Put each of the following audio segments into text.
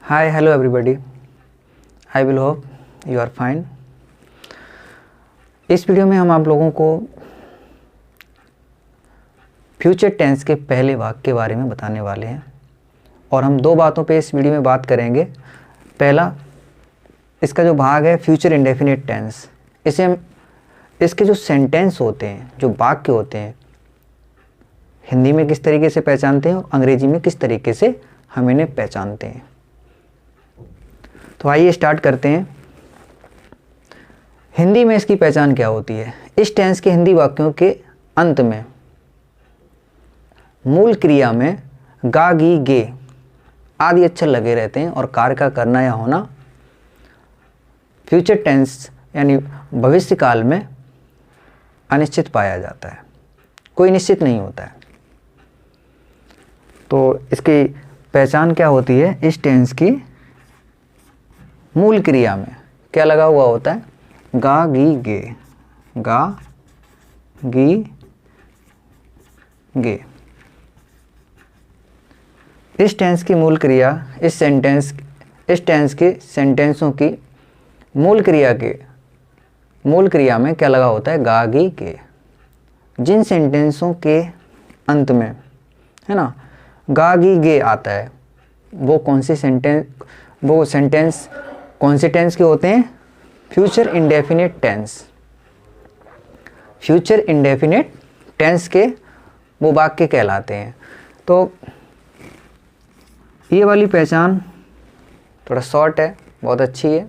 Hi, hello everybody. I will hope you are fine. इस video में हम आप लोगों को फ्यूचर टेंस के पहले भाग के बारे में बताने वाले हैं और हम दो बातों पे इस वीडियो में बात करेंगे। पहला, इसका जो भाग है फ्यूचर इंडेफिनिट टेंस, इसे हम इसके जो सेंटेंस होते हैं, जो वाक्य होते हैं, हिंदी में किस तरीके से पहचानते हैं और अंग्रेजी में किस तरीके से हम इन्हें पहचानते हैं। तो आइए स्टार्ट करते हैं। हिंदी में इसकी पहचान क्या होती है? इस टेंस के हिंदी वाक्यों के अंत में मूल क्रिया में गा, गी, गे आदि अक्षर लगे रहते हैं और कार्य का करना या होना फ्यूचर टेंस यानी भविष्य काल में अनिश्चित पाया जाता है, कोई निश्चित नहीं होता है। तो इसकी पहचान क्या होती है? इस टेंस की मूल क्रिया में क्या लगा हुआ होता है? गा, गी, गे, गा, गी, गे। इस टेंस की मूल क्रिया इस टेंस के सेंटेंसों की मूल क्रिया में क्या लगा होता है? गा, गी, गे। जिन सेंटेंसों के अंत में, है ना, गा, गी, गे आता है, वो सेंटेंस कौन से टेंस के होते हैं? Future indefinite tense. Future indefinite tense के वो वाक्य कहलाते हैं। तो ये वाली पहचान थोड़ा शॉर्ट है, बहुत अच्छी है,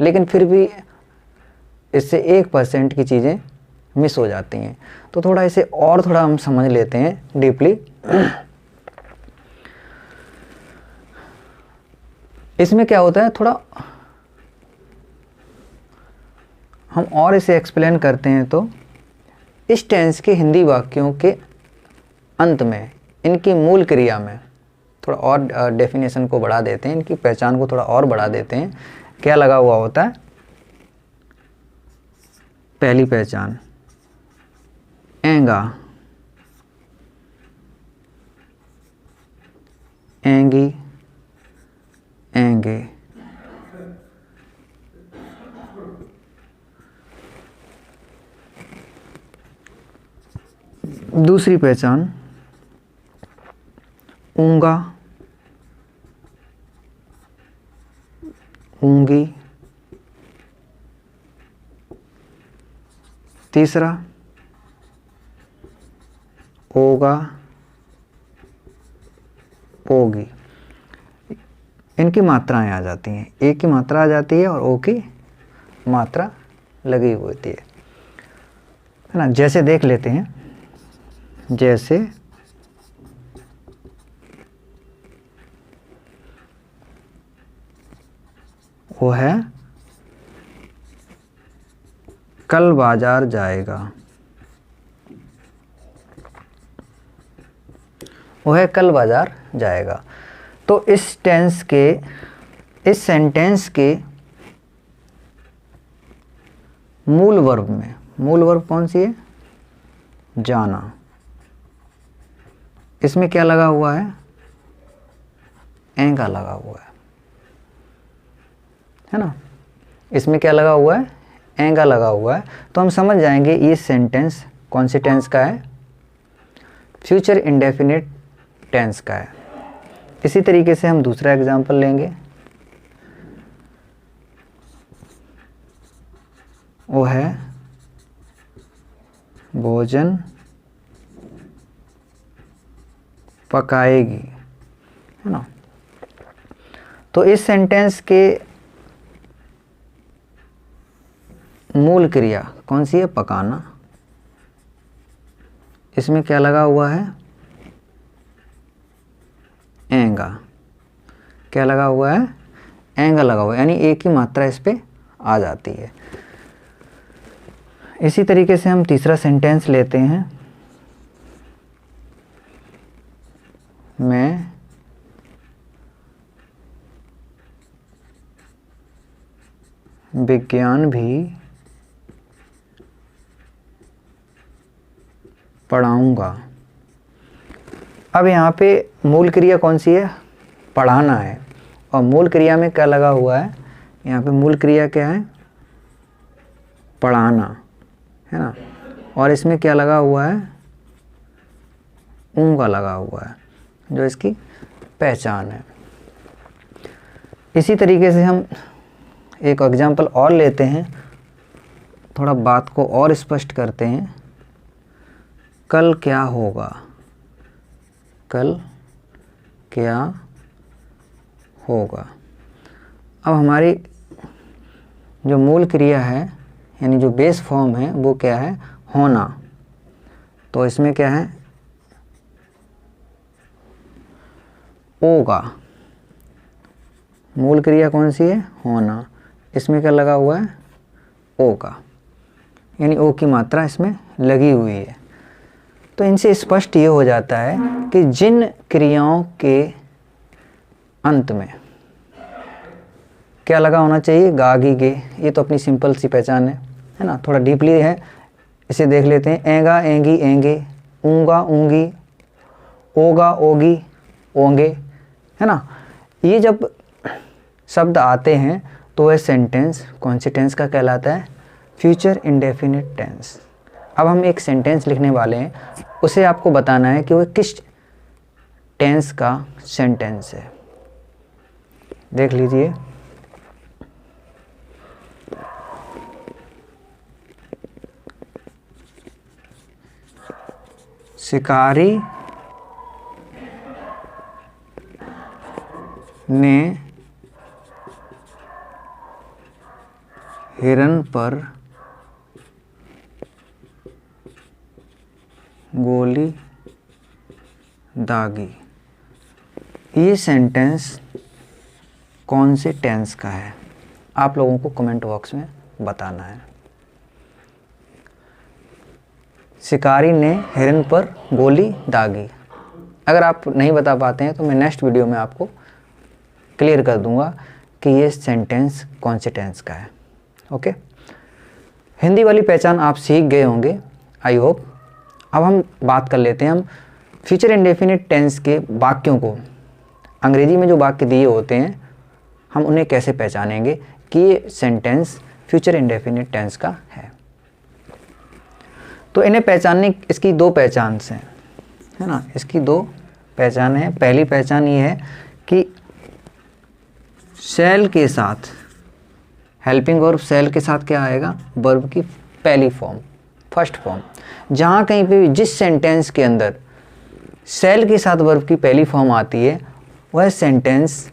लेकिन फिर भी इससे 1% की चीज़ें मिस हो जाती हैं। तो थोड़ा इसे और थोड़ा हम समझ लेते हैं डीपली। इसमें क्या होता है, थोड़ा हम और इसे एक्सप्लेन करते हैं। तो इस टेंस के हिंदी वाक्यों के अंत में इनकी मूल क्रिया में थोड़ा और डेफिनेशन को बढ़ा देते हैं, इनकी पहचान को थोड़ा और बढ़ा देते हैं। क्या लगा हुआ होता है? पहली पहचान एंगा, एंगी, एंगे। दूसरी पहचान ऊंगा, ऊंगी। तीसरा ओगा, ओगी। इनकी मात्राएं आ जाती हैं, ए की मात्रा आ जाती है और ओ की मात्रा लगी हुई होती है ना। जैसे देख लेते हैं, जैसे वो है कल बाजार जाएगा, वो है कल बाजार जाएगा। तो इस सेंटेंस के मूल वर्ब में, मूल वर्ब कौन सी है? जाना। इसमें क्या लगा हुआ है? एंगा लगा हुआ है ना। इसमें क्या लगा हुआ है? एंगा लगा हुआ है। तो हम समझ जाएंगे ये सेंटेंस कौन से टेंस का है? फ्यूचर इंडेफिनिट टेंस का है। इसी तरीके से हम दूसरा एग्जांपल लेंगे। वो है भोजन पकाएगी, है ना। तो इस सेंटेंस के मूल क्रिया कौन सी है? पकाना। इसमें क्या लगा हुआ है? एंगा। क्या लगा हुआ है? एंगा लगा हुआ है, यानी एक ही मात्रा इस पे आ जाती है। इसी तरीके से हम तीसरा सेंटेंस लेते हैं। मैं विज्ञान भी पढ़ाऊंगा। अब यहाँ पे मूल क्रिया कौन सी है? पढ़ाना है। और मूल क्रिया में क्या लगा हुआ है, यहाँ पे मूल क्रिया क्या है, पढ़ाना, है ना, और इसमें क्या लगा हुआ है, ऊँगा लगा हुआ है, जो इसकी पहचान है। इसी तरीके से हम एक एग्जाम्पल और लेते हैं, थोड़ा बात को और स्पष्ट करते हैं। कल क्या होगा, कल क्या होगा। अब हमारी जो मूल क्रिया है, यानी जो बेस फॉर्म है, वो क्या है, होना। तो इसमें क्या है, होगा। मूल क्रिया कौन सी है, होना। इसमें क्या लगा हुआ है, ओ का, यानी ओ की मात्रा इसमें लगी हुई है। तो इनसे स्पष्ट ये हो जाता है कि जिन क्रियाओं के अंत में क्या लगा होना चाहिए, गा गी गे, ये तो अपनी सिंपल सी पहचान है ना। थोड़ा डीपली है, इसे देख लेते हैं। एगा एंगी एंगे, ऊँगा ऊँगी, ओगा ओगी ओंगे, है ना। ये जब शब्द आते हैं तो वह सेंटेंस कौन से टेंस का कहलाता है, फ्यूचर इंडेफिनिट टेंस। अब हम एक सेंटेंस लिखने वाले हैं, उसे आपको बताना है कि वह किस टेंस का सेंटेंस है। देख लीजिए, शिकारी ने हिरन पर गोली दागी। ये सेंटेंस कौन से टेंस का है, आप लोगों को कमेंट बॉक्स में बताना है। शिकारी ने हिरन पर गोली दागी। अगर आप नहीं बता पाते हैं तो मैं नेक्स्ट वीडियो में आपको क्लियर कर दूंगा कि ये सेंटेंस कौन से टेंस का है। ओके, हिंदी वाली पहचान आप सीख गए होंगे, आई होप। अब हम बात कर लेते हैं, हम फ्यूचर इंडेफिनिट टेंस के वाक्यों को, अंग्रेजी में जो वाक्य दिए होते हैं, हम उन्हें कैसे पहचानेंगे कि ये सेंटेंस फ्यूचर इंडेफिनिट टेंस का है। तो इन्हें पहचानने, इसकी दो पहचान हैं, है ना। इसकी दो पहचान है। पहली पहचान ये है कि शैल के साथ, हेल्पिंग वर्ब शैल के साथ क्या आएगा, वर्ब की पहली फॉर्म, फर्स्ट फॉर्म। जहाँ कहीं पे भी जिस सेंटेंस के अंदर शैल के साथ वर्ब की पहली फॉर्म आती है, वह सेंटेंस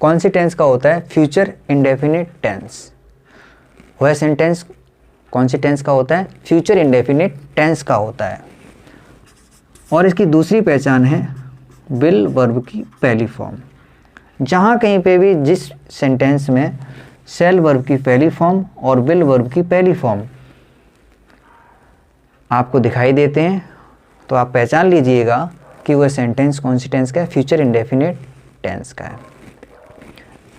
कौन सी टेंस का होता है, फ्यूचर इंडेफिनिट टेंस। वह सेंटेंस कौन सी टेंस का होता है, फ्यूचर इंडेफिनिट टेंस का होता है। और इसकी दूसरी पहचान है विल वर्ब की पहली फॉर्म। जहाँ कहीं पे भी जिस सेंटेंस में शैल वर्ब की पहली फॉर्म और विल वर्ब की पहली फॉर्म आपको दिखाई देते हैं, तो आप पहचान लीजिएगा कि वह सेंटेंस कौन सी टेंस का है, फ्यूचर इंडेफिनिट टेंस का है।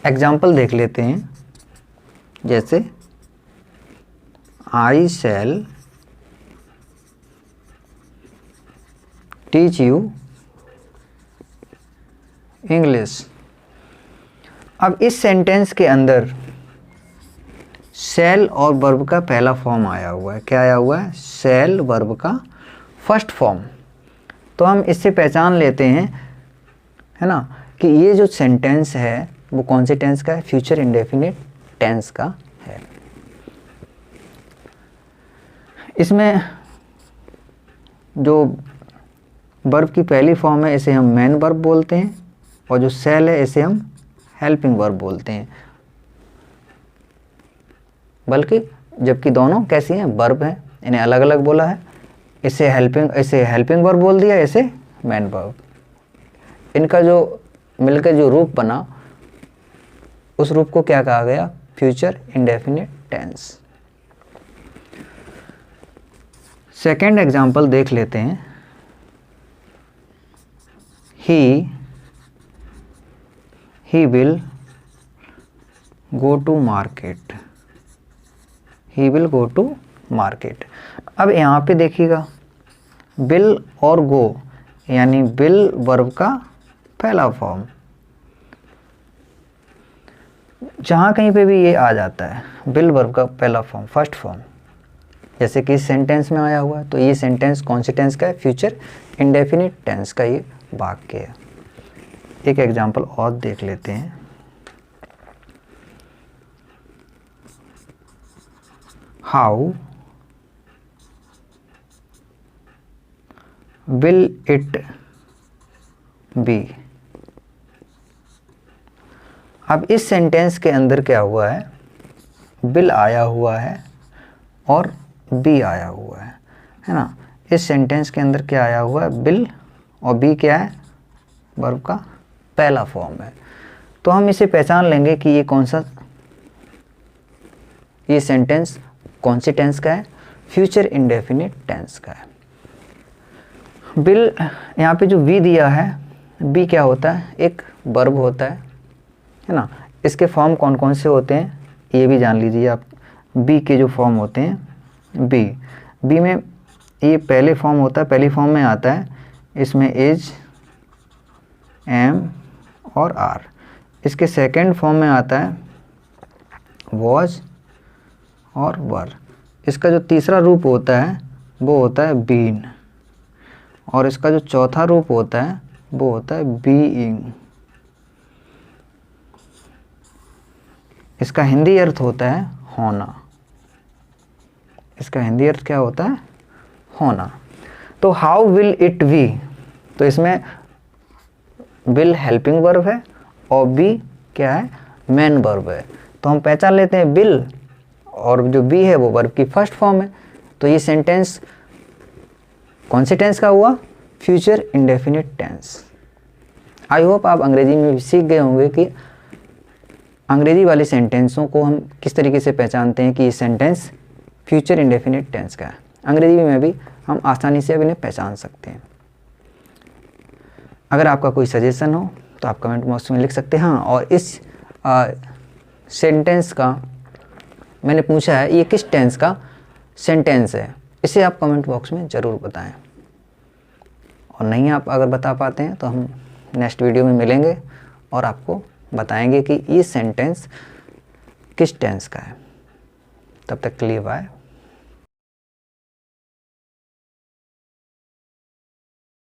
एग्जाम्पल देख लेते हैं, जैसे आई शैल टीच यू इंग्लिश। अब इस सेंटेंस के अंदर शैल और वर्ब का पहला फॉर्म आया हुआ है। क्या आया हुआ है, शैल वर्ब का फर्स्ट फॉर्म। तो हम इससे पहचान लेते हैं, है ना, कि ये जो सेंटेंस है वो कौन से टेंस का है, फ्यूचर इंडेफिनिट टेंस का है। इसमें जो वर्ब की पहली फॉर्म है, इसे हम मेन वर्ब बोलते हैं, और जो शैल है इसे हम हेल्पिंग वर्ब बोलते हैं। बल्कि जबकि दोनों कैसी हैं, वर्ब हैं, इन्हें अलग अलग बोला है। इसे हेल्पिंग वर्ब बोल दिया, इसे मेन वर्ब। इनका जो मिलकर जो रूप बना, उस रूप को क्या कहा गया, future indefinite tense. Second example देख लेते हैं। he will go to market, he will go to market। अब यहाँ पे देखिएगा, will और go यानी will वर्ब का पहला फॉर्म, जहाँ कहीं पे भी ये आ जाता है विल वर्ब का पहला फॉर्म, फर्स्ट फॉर्म, जैसे कि इस सेंटेंस में आया हुआ है, तो ये सेंटेंस कौन से टेंस का है? फ्यूचर इंडेफिनिट टेंस का ये वाक्य है। एक एग्जांपल और देख लेते हैं। How will it be. अब इस सेंटेंस के अंदर क्या हुआ है? विल आया हुआ है और बी आया हुआ है ना। इस सेंटेंस के अंदर क्या आया हुआ है? विल, और बी क्या है? वर्ब का पहला फॉर्म है। तो हम इसे पहचान लेंगे कि ये कौन सा, ये सेंटेंस कौन से टेंस का है? फ्यूचर इंडेफिनिट टेंस का है। विल, यहाँ पे जो वी दिया है, बी क्या होता है? एक वर्ब होता है ना। इसके फॉर्म कौन कौन से होते हैं ये भी जान लीजिए आप। बी के जो फॉर्म होते हैं, बी में ये पहले फॉर्म होता है, पहली फॉर्म में आता है, इसमें इज, एम और आर। इसके सेकंड फॉर्म में आता है वॉज और वर। इसका जो तीसरा रूप होता है वो होता है बीन, और इसका जो चौथा रूप होता है वो होता है बीइंग। इसका हिंदी अर्थ होता है होना। इसका हिंदी अर्थ क्या होता है? होना। तो हाउ विल इट बी, तो इसमें विल हेल्पिंग वर्ब है और बी क्या है? मेन वर्ब है। तो हम पहचान लेते हैं विल, और जो बी है वो वर्ब की फर्स्ट फॉर्म है। तो ये सेंटेंस कौन से टेंस का हुआ? Future indefinite tense. I hope आप अंग्रेजी में भी सीख गए होंगे कि अंग्रेजी वाले सेंटेंसों को हम किस तरीके से पहचानते हैं कि ये सेंटेंस फ्यूचर इंडेफिनिट टेंस का है। अंग्रेजी में भी हम आसानी से अब इन्हें पहचान सकते हैं। अगर आपका कोई सजेशन हो तो आप कमेंट बॉक्स में लिख सकते हैं। हाँ, और इस सेंटेंस का मैंने पूछा है ये किस टेंस का सेंटेंस है, इसे आप कमेंट बॉक्स में ज़रूर बताएं। और नहीं आप अगर बता पाते हैं तो हम नेक्स्ट वीडियो में मिलेंगे और आपको बताएंगे कि ये सेंटेंस किस टेंस का है। तब तक के लिए बाय।